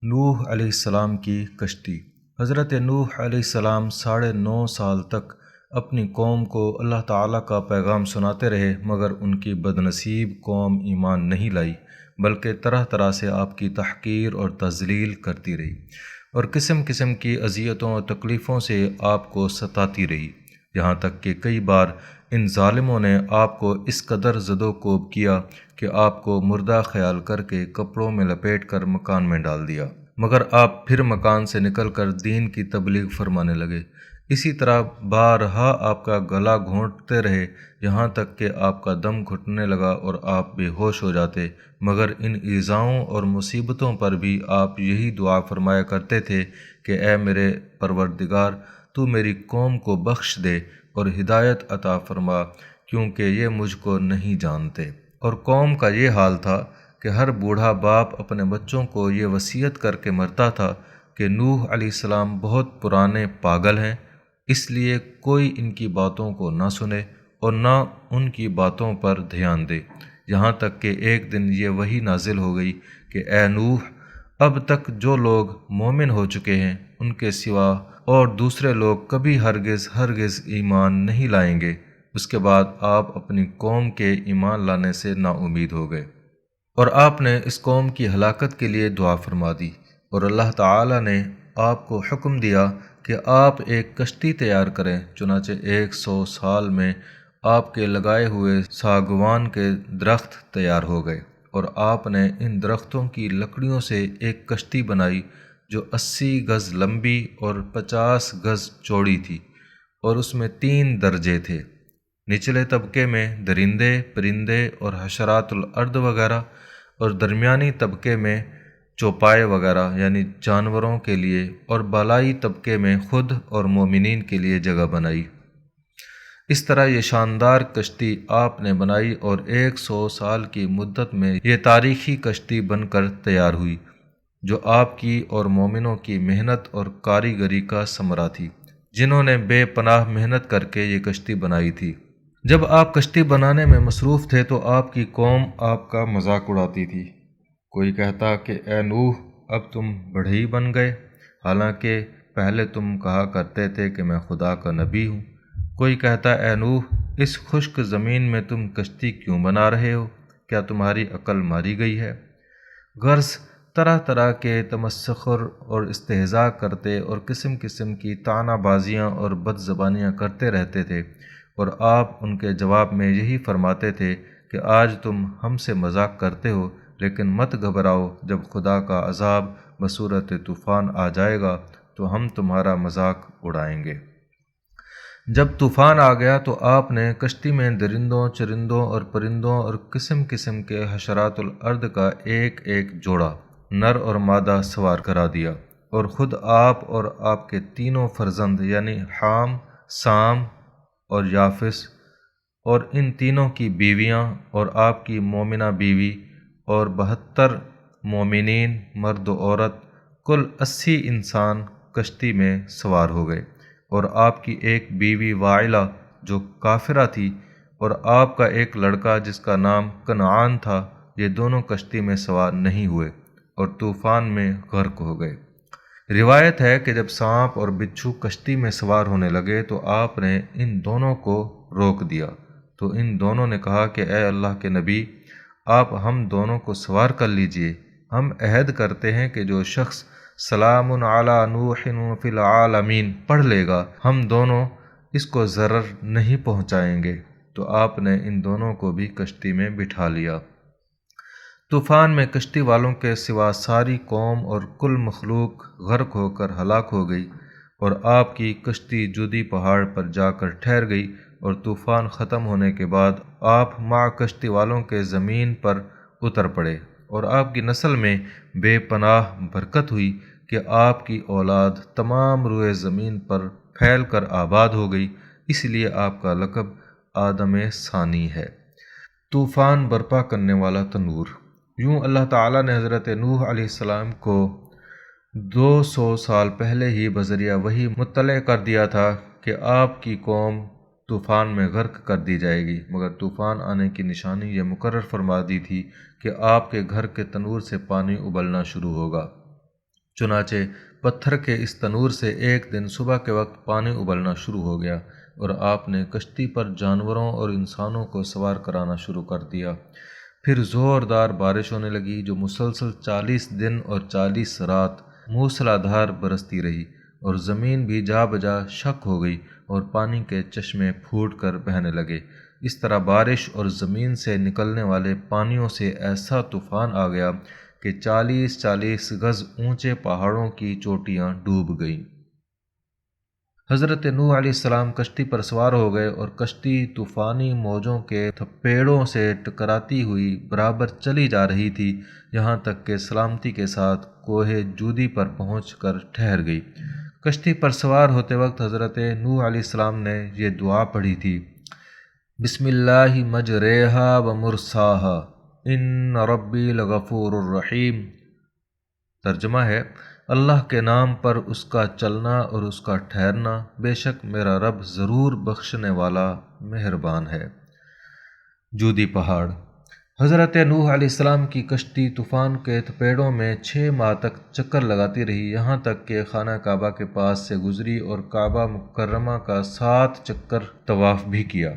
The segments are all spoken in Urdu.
نوح علیہ السلام کی کشتی۔ حضرت نوح علیہ السلام 9.5 سال تک اپنی قوم کو اللہ تعالیٰ کا پیغام سناتے رہے، مگر ان کی بدنصیب قوم ایمان نہیں لائی، بلکہ طرح طرح سے آپ کی تحقیر اور تذلیل کرتی رہی اور قسم قسم کی اذیتوں اور تکلیفوں سے آپ کو ستاتی رہی، یہاں تک کہ کئی بار ان ظالموں نے آپ کو اس قدر زد و کوب کیا کہ آپ کو مردہ خیال کر کے کپڑوں میں لپیٹ کر مکان میں ڈال دیا، مگر آپ پھر مکان سے نکل کر دین کی تبلیغ فرمانے لگے۔ اسی طرح بارہا آپ کا گلا گھونٹتے رہے، یہاں تک کہ آپ کا دم گھٹنے لگا اور آپ بے ہوش ہو جاتے، مگر ان ایذاؤں اور مصیبتوں پر بھی آپ یہی دعا فرمایا کرتے تھے کہ اے میرے پروردگار، تو میری قوم کو بخش دے اور ہدایت عطا فرما، کیونکہ یہ مجھ کو نہیں جانتے۔ اور قوم کا یہ حال تھا کہ ہر بوڑھا باپ اپنے بچوں کو یہ وصیت کر کے مرتا تھا کہ نوح علیہ السلام بہت پرانے پاگل ہیں، اس لیے کوئی ان کی باتوں کو نہ سنے اور نہ ان کی باتوں پر دھیان دے، یہاں تک کہ ایک دن یہ وحی نازل ہو گئی کہ اے نوح، اب تک جو لوگ مومن ہو چکے ہیں ان کے سوا اور دوسرے لوگ کبھی ہرگز ایمان نہیں لائیں گے۔ اس کے بعد آپ اپنی قوم کے ایمان لانے سے نا امید ہو گئے اور آپ نے اس قوم کی ہلاکت کے لیے دعا فرما دی، اور اللہ تعالیٰ نے آپ کو حکم دیا کہ آپ ایک کشتی تیار کریں۔ چنانچہ 100 سال میں آپ کے لگائے ہوئے ساگوان کے درخت تیار ہو گئے، اور آپ نے ان درختوں کی لکڑیوں سے ایک کشتی بنائی جو 80 گز لمبی اور 50 گز چوڑی تھی، اور اس میں 3 درجے تھے، نچلے طبقے میں درندے، پرندے اور حشرات الارض وغیرہ، اور درمیانی طبقے میں چوپائے وغیرہ یعنی جانوروں کے لیے، اور بالائی طبقے میں خود اور مومنین کے لیے جگہ بنائی۔ اس طرح یہ شاندار کشتی آپ نے بنائی اور 100 سال کی مدت میں یہ تاریخی کشتی بن کر تیار ہوئی، جو آپ کی اور مومنوں کی محنت اور کاریگری کا ثمرہ تھی، جنہوں نے بے پناہ محنت کر کے یہ کشتی بنائی تھی۔ جب آپ کشتی بنانے میں مصروف تھے تو آپ کی قوم آپ کا مذاق اڑاتی تھی۔ کوئی کہتا کہ اے نوح، اب تم بڑھئی بن گئے، حالانکہ پہلے تم کہا کرتے تھے کہ میں خدا کا نبی ہوں۔ کوئی کہتا اے نوح، اس خشک زمین میں تم کشتی کیوں بنا رہے ہو؟ کیا تمہاری عقل ماری گئی ہے؟ غرض طرح طرح کے تمسخر اور استہزاء کرتے اور قسم قسم کی طعنہ بازیاں اور بد زبانیاں کرتے رہتے تھے، اور آپ ان کے جواب میں یہی فرماتے تھے کہ آج تم ہم سے مذاق کرتے ہو، لیکن مت گھبراؤ، جب خدا کا عذاب بصورت طوفان آ جائے گا تو ہم تمہارا مذاق اڑائیں گے۔ جب طوفان آ گیا تو آپ نے کشتی میں درندوں، چرندوں اور پرندوں اور قسم قسم کے حشرات الارض کا ایک ایک جوڑا، نر اور مادہ، سوار کرا دیا، اور خود آپ اور آپ کے تینوں فرزند یعنی حام، سام اور یافس، اور ان تینوں کی بیویاں اور آپ کی مومنہ بیوی، اور 72 مومنین مرد و عورت، کل 80 انسان کشتی میں سوار ہو گئے، اور آپ کی ایک بیوی وائلہ جو کافرہ تھی، اور آپ کا ایک لڑکا جس کا نام کنعان تھا، یہ دونوں کشتی میں سوار نہیں ہوئے اور طوفان میں غرق ہو گئے۔ روایت ہے کہ جب سانپ اور بچھو کشتی میں سوار ہونے لگے تو آپ نے ان دونوں کو روک دیا، تو ان دونوں نے کہا کہ اے اللہ کے نبی، آپ ہم دونوں کو سوار کر لیجئے، ہم عہد کرتے ہیں کہ جو شخص سلام علی نوح فی العالمین پڑھ لے گا، ہم دونوں اس کو ضرر نہیں پہنچائیں گے۔ تو آپ نے ان دونوں کو بھی کشتی میں بٹھا لیا۔ طوفان میں کشتی والوں کے سوا ساری قوم اور کل مخلوق غرق ہو کر ہلاک ہو گئی، اور آپ کی کشتی جودی پہاڑ پر جا کر ٹھہر گئی، اور طوفان ختم ہونے کے بعد آپ مع کشتی والوں کے زمین پر اتر پڑے، اور آپ کی نسل میں بے پناہ برکت ہوئی کہ آپ کی اولاد تمام روئے زمین پر پھیل کر آباد ہو گئی، اس لیے آپ کا لقب آدم ثانی ہے۔ طوفان برپا کرنے والا تنور۔ یوں اللہ تعالیٰ نے حضرت نوح علیہ السلام کو 200 سال پہلے ہی بذریعہ وحی مطلع کر دیا تھا کہ آپ کی قوم طوفان میں غرق کر دی جائے گی، مگر طوفان آنے کی نشانی یہ مقرر فرما دی تھی کہ آپ کے گھر کے تنور سے پانی ابلنا شروع ہوگا۔ چنانچہ پتھر کے اس تنور سے ایک دن صبح کے وقت پانی ابلنا شروع ہو گیا اور آپ نے کشتی پر جانوروں اور انسانوں کو سوار کرانا شروع کر دیا۔ پھر زوردار بارش ہونے لگی جو مسلسل 40 دن اور 40 رات موسلا دھار برستی رہی، اور زمین بھی جا بجا شک ہو گئی اور پانی کے چشمے پھوٹ کر بہنے لگے۔ اس طرح بارش اور زمین سے نکلنے والے پانیوں سے ایسا طوفان آ گیا کہ 40 گز اونچے پہاڑوں کی چوٹیاں ڈوب گئیں۔ حضرت نوح علیہ السلام کشتی پر سوار ہو گئے اور کشتی طوفانی موجوں کے تھپیڑوں سے ٹکراتی ہوئی برابر چلی جا رہی تھی، یہاں تک کہ سلامتی کے ساتھ کوہ جودی پر پہنچ کر ٹھہر گئی۔ کشتی پر سوار ہوتے وقت حضرت نوح علیہ السلام نے یہ دعا پڑھی تھی: بسم اللہ مجریہا و مرساہا ان ربی لغفور الرحیم۔ ترجمہ ہے: اللہ کے نام پر اس کا چلنا اور اس کا ٹھہرنا، بے شک میرا رب ضرور بخشنے والا مہربان ہے۔ جودی پہاڑ۔ حضرت نوح علیہ السلام کی کشتی طوفان کے تھپیڑوں میں 6 ماہ تک چکر لگاتی رہی، یہاں تک کہ خانہ کعبہ کے پاس سے گزری اور کعبہ مکرمہ کا 7 چکر طواف بھی کیا۔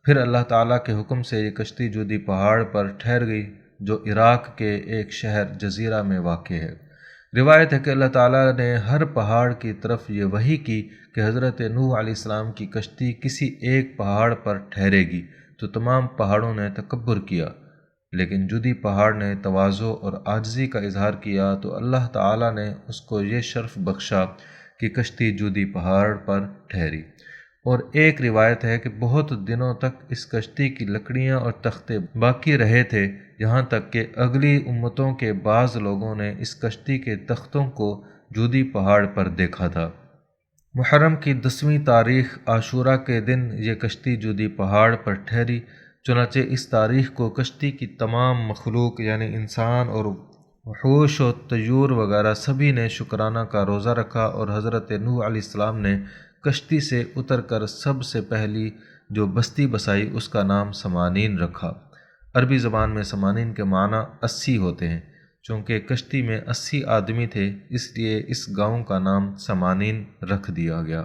پھر اللہ تعالیٰ کے حکم سے یہ کشتی جودی پہاڑ پر ٹھہر گئی جو عراق کے ایک شہر جزیرہ میں واقع ہے۔ روایت ہے کہ اللہ تعالیٰ نے ہر پہاڑ کی طرف یہ وحی کی کہ حضرت نوح علیہ السلام کی کشتی کسی ایک پہاڑ پر ٹھہرے گی، تو تمام پہاڑوں نے تکبر کیا، لیکن جودی پہاڑ نے تواضع اور عاجزی کا اظہار کیا تو اللہ تعالیٰ نے اس کو یہ شرف بخشا کہ کشتی جودی پہاڑ پر ٹھہری۔ اور ایک روایت ہے کہ بہت دنوں تک اس کشتی کی لکڑیاں اور تختے باقی رہے تھے، یہاں تک کہ اگلی امتوں کے بعض لوگوں نے اس کشتی کے تختوں کو جودی پہاڑ پر دیکھا تھا۔ محرم کی 10ویں تاریخ عاشوراء کے دن یہ کشتی جودی پہاڑ پر ٹھہری، چنانچہ اس تاریخ کو کشتی کی تمام مخلوق یعنی انسان اور وحوش و طیور وغیرہ سبھی نے شکرانہ کا روزہ رکھا، اور حضرت نوح علیہ السلام نے کشتی سے اتر کر سب سے پہلی جو بستی بسائی اس کا نام سمانین رکھا۔ عربی زبان میں سمانین کے معنی 80 ہوتے ہیں، چونکہ کشتی میں 80 آدمی تھے اس لیے اس گاؤں کا نام سمانین رکھ دیا گیا۔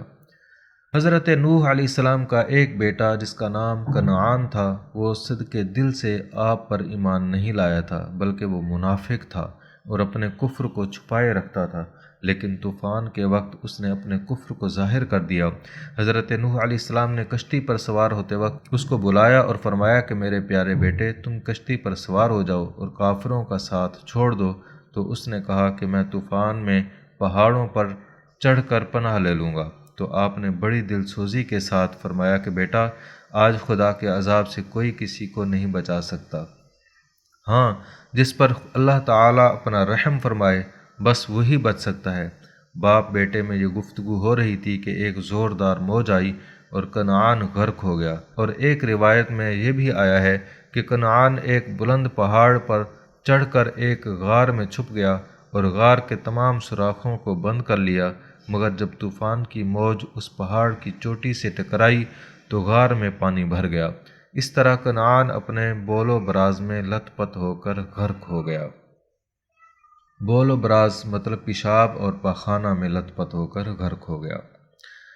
حضرت نوح علیہ السلام کا ایک بیٹا جس کا نام کنعان تھا، وہ صدقے دل سے آپ پر ایمان نہیں لایا تھا، بلکہ وہ منافق تھا اور اپنے کفر کو چھپائے رکھتا تھا، لیکن طوفان کے وقت اس نے اپنے کفر کو ظاہر کر دیا۔ حضرت نوح علیہ السلام نے کشتی پر سوار ہوتے وقت اس کو بلایا اور فرمایا کہ میرے پیارے بیٹے، تم کشتی پر سوار ہو جاؤ اور کافروں کا ساتھ چھوڑ دو۔ تو اس نے کہا کہ میں طوفان میں پہاڑوں پر چڑھ کر پناہ لے لوں گا۔ تو آپ نے بڑی دل سوزی کے ساتھ فرمایا کہ بیٹا، آج خدا کے عذاب سے کوئی کسی کو نہیں بچا سکتا، ہاں جس پر اللہ تعالیٰ اپنا رحم فرمائے بس وہی بچ سکتا ہے۔ باپ بیٹے میں یہ گفتگو ہو رہی تھی کہ ایک زوردار موج آئی اور کنعان غرق ہو گیا، اور ایک روایت میں یہ بھی آیا ہے کہ کنعان ایک بلند پہاڑ پر چڑھ کر ایک غار میں چھپ گیا اور غار کے تمام سوراخوں کو بند کر لیا، مگر جب طوفان کی موج اس پہاڑ کی چوٹی سے ٹکرائی تو غار میں پانی بھر گیا۔ اس طرح کنعان اپنے بول و براز میں لت پت ہو کر غرق ہو گیا۔ بول و براز مطلب پیشاب اور پاخانہ میں لت پت ہو کر غرق ہو گیا۔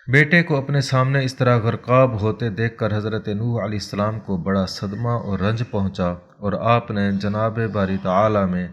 بیٹے کو اپنے سامنے اس طرح غرقاب ہوتے دیکھ کر حضرت نوح علیہ السلام کو بڑا صدمہ اور رنج پہنچا، اور آپ نے جناب باری تعالیٰ میں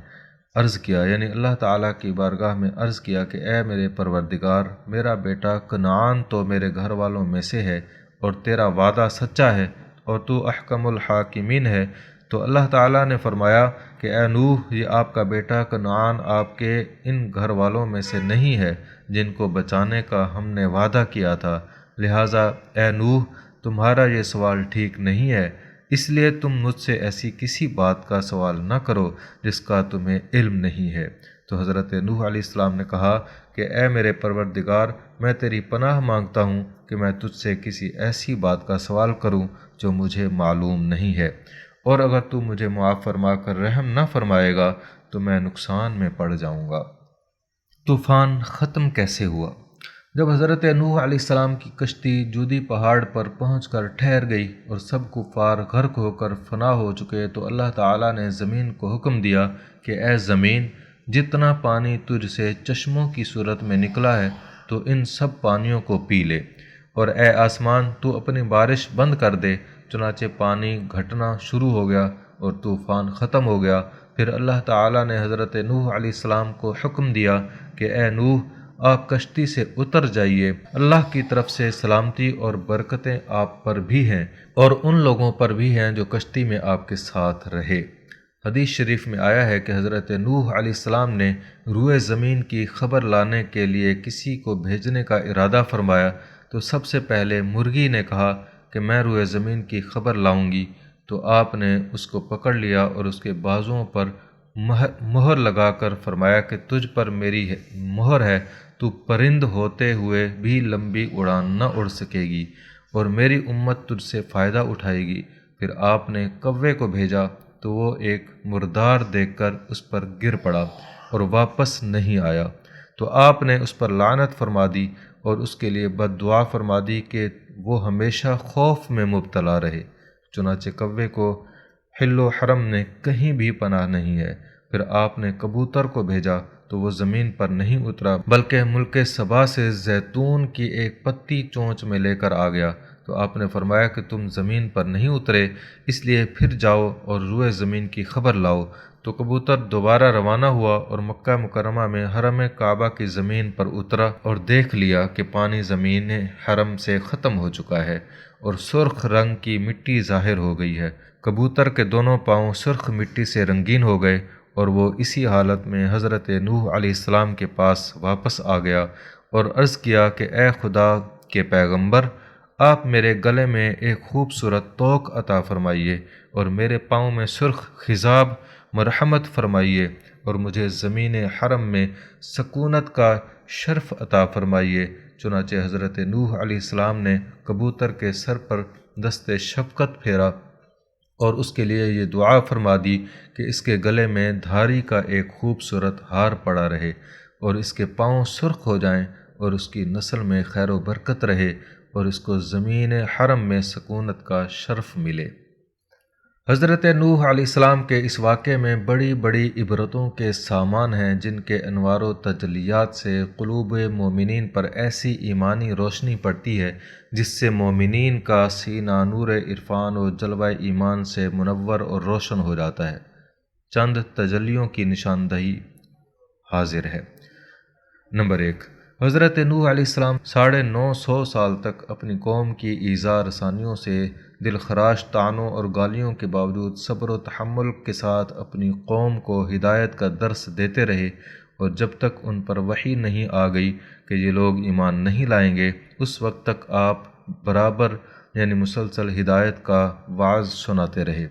عرض کیا، یعنی اللہ تعالیٰ کی بارگاہ میں عرض کیا کہ اے میرے پروردگار، میرا بیٹا کنعان تو میرے گھر والوں میں سے ہے اور تیرا وعدہ سچا ہے اور تو احکم الحاکمین ہے۔ تو اللہ تعالیٰ نے فرمایا کہ اے نوح، یہ آپ کا بیٹا کنعان آپ کے ان گھر والوں میں سے نہیں ہے جن کو بچانے کا ہم نے وعدہ کیا تھا، لہٰذا اے نوح تمہارا یہ سوال ٹھیک نہیں ہے، اس لیے تم مجھ سے ایسی کسی بات کا سوال نہ کرو جس کا تمہیں علم نہیں ہے۔ تو حضرت نوح علیہ السلام نے کہا کہ اے میرے پروردگار، میں تیری پناہ مانگتا ہوں کہ میں تجھ سے کسی ایسی بات کا سوال کروں جو مجھے معلوم نہیں ہے، اور اگر تو مجھے معاف فرما کر رحم نہ فرمائے گا تو میں نقصان میں پڑ جاؤں گا۔ طوفان ختم کیسے ہوا؟ جب حضرت نوح علیہ السلام کی کشتی جودی پہاڑ پر پہنچ کر ٹھہر گئی اور سب کفار غرق ہو کر فنا ہو چکے تو اللہ تعالیٰ نے زمین کو حکم دیا کہ اے زمین، جتنا پانی تجھ سے چشموں کی صورت میں نکلا ہے تو ان سب پانیوں کو پی لے، اور اے آسمان تو اپنی بارش بند کر دے۔ چنانچہ پانی گھٹنا شروع ہو گیا اور طوفان ختم ہو گیا۔ پھر اللہ تعالیٰ نے حضرت نوح علیہ السلام کو حکم دیا کہ اے نوح، آپ کشتی سے اتر جائیے، اللہ کی طرف سے سلامتی اور برکتیں آپ پر بھی ہیں اور ان لوگوں پر بھی ہیں جو کشتی میں آپ کے ساتھ رہے۔ حدیث شریف میں آیا ہے کہ حضرت نوح علیہ السلام نے روئے زمین کی خبر لانے کے لیے کسی کو بھیجنے کا ارادہ فرمایا تو سب سے پہلے مرغی نے کہا کہ میں روئے زمین کی خبر لاؤں گی، تو آپ نے اس کو پکڑ لیا اور اس کے بازوؤں پر مہر لگا کر فرمایا کہ تجھ پر میری مہر ہے، تو پرند ہوتے ہوئے بھی لمبی اڑان نہ اڑ سکے گی اور میری امت تجھ سے فائدہ اٹھائے گی۔ پھر آپ نے کوے کو بھیجا تو وہ ایک مردار دیکھ کر اس پر گر پڑا اور واپس نہیں آیا، تو آپ نے اس پر لعنت فرما دی اور اس کے لیے بد دعا فرما دی کہ وہ ہمیشہ خوف میں مبتلا رہے۔ چنانچہ کوے کو حل و حرم میں کہیں بھی پناہ نہیں ہے۔ پھر آپ نے کبوتر کو بھیجا تو وہ زمین پر نہیں اترا بلکہ ملک سبا سے زیتون کی ایک پتی چونچ میں لے کر آ گیا، تو آپ نے فرمایا کہ تم زمین پر نہیں اترے، اس لیے پھر جاؤ اور روئے زمین کی خبر لاؤ۔ تو کبوتر دوبارہ روانہ ہوا اور مکہ مکرمہ میں حرم کعبہ کی زمین پر اترا اور دیکھ لیا کہ پانی زمین حرم سے ختم ہو چکا ہے اور سرخ رنگ کی مٹی ظاہر ہو گئی ہے۔ کبوتر کے دونوں پاؤں سرخ مٹی سے رنگین ہو گئے اور وہ اسی حالت میں حضرت نوح علیہ السلام کے پاس واپس آ گیا اور عرض کیا کہ اے خدا کے پیغمبر، آپ میرے گلے میں ایک خوبصورت توق عطا فرمائیے اور میرے پاؤں میں سرخ خضاب مرحمت فرمائیے اور مجھے زمین حرم میں سکونت کا شرف عطا فرمائیے۔ چنانچہ حضرت نوح علیہ السلام نے کبوتر کے سر پر دست شفقت پھیرا اور اس کے لیے یہ دعا فرما دی کہ اس کے گلے میں دھاری کا ایک خوبصورت ہار پڑا رہے اور اس کے پاؤں سرخ ہو جائیں اور اس کی نسل میں خیر و برکت رہے اور اس کو زمین حرم میں سکونت کا شرف ملے۔ حضرت نوح علیہ السلام کے اس واقعے میں بڑی بڑی عبرتوں کے سامان ہیں جن کے انوار و تجلیات سے قلوب مومنین پر ایسی ایمانی روشنی پڑتی ہے جس سے مومنین کا سینہ نور عرفان و جلوہ ایمان سے منور اور روشن ہو جاتا ہے۔ چند تجلیوں کی نشاندہی حاضر ہے۔ نمبر 1، حضرت نوح علیہ السلام 950 سال تک اپنی قوم کی ایذا رسانیوں سے دل خراش طعنوں اور گالیوں کے باوجود صبر و تحمل کے ساتھ اپنی قوم کو ہدایت کا درس دیتے رہے، اور جب تک ان پر وحی نہیں آ گئی کہ یہ لوگ ایمان نہیں لائیں گے، اس وقت تک آپ برابر یعنی مسلسل ہدایت کا وعظ سناتے رہے۔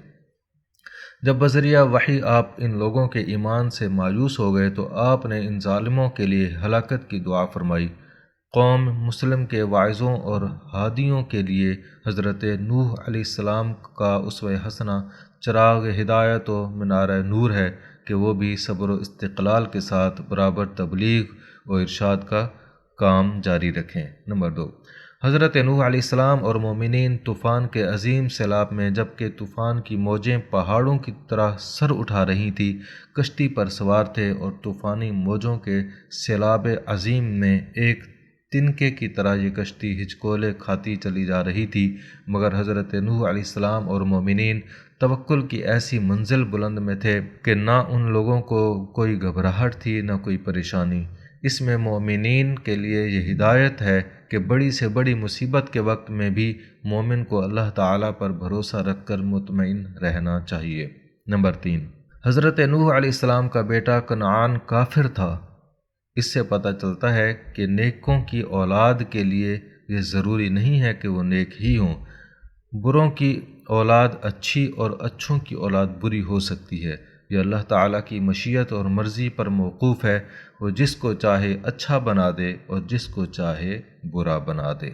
جب بذریعہ وحی آپ ان لوگوں کے ایمان سے مایوس ہو گئے تو آپ نے ان ظالموں کے لیے ہلاکت کی دعا فرمائی۔ قوم مسلم کے واعظوں اور ہادیوں کے لیے حضرت نوح علیہ السلام کا اسوہ حسنہ چراغ ہدایت و منارہ نور ہے کہ وہ بھی صبر و استقلال کے ساتھ برابر تبلیغ و ارشاد کا کام جاری رکھیں۔ نمبر 2، حضرت نوح علیہ السلام اور مومنین طوفان کے عظیم سیلاب میں جبکہ طوفان کی موجیں پہاڑوں کی طرح سر اٹھا رہی تھیں، کشتی پر سوار تھے اور طوفانی موجوں کے سیلاب عظیم میں ایک تنکے کی طرح یہ کشتی ہچکولے کھاتی چلی جا رہی تھی، مگر حضرت نوح علیہ السلام اور مومنین توکل کی ایسی منزل بلند میں تھے کہ نہ ان لوگوں کو کوئی گھبراہٹ تھی نہ کوئی پریشانی۔ اس میں مومنین کے لیے یہ ہدایت ہے کہ بڑی سے بڑی مصیبت کے وقت میں بھی مومن کو اللہ تعالیٰ پر بھروسہ رکھ کر مطمئن رہنا چاہیے۔ نمبر 3، حضرت نوح علیہ السلام کا بیٹا کنعان کافر تھا۔ اس سے پتہ چلتا ہے کہ نیکوں کی اولاد کے لیے یہ ضروری نہیں ہے کہ وہ نیک ہی ہوں، بروں کی اولاد اچھی اور اچھوں کی اولاد بری ہو سکتی ہے۔ یہ اللہ تعالیٰ کی مشیت اور مرضی پر موقوف ہے، وہ جس کو چاہے اچھا بنا دے اور جس کو چاہے برا بنا دے۔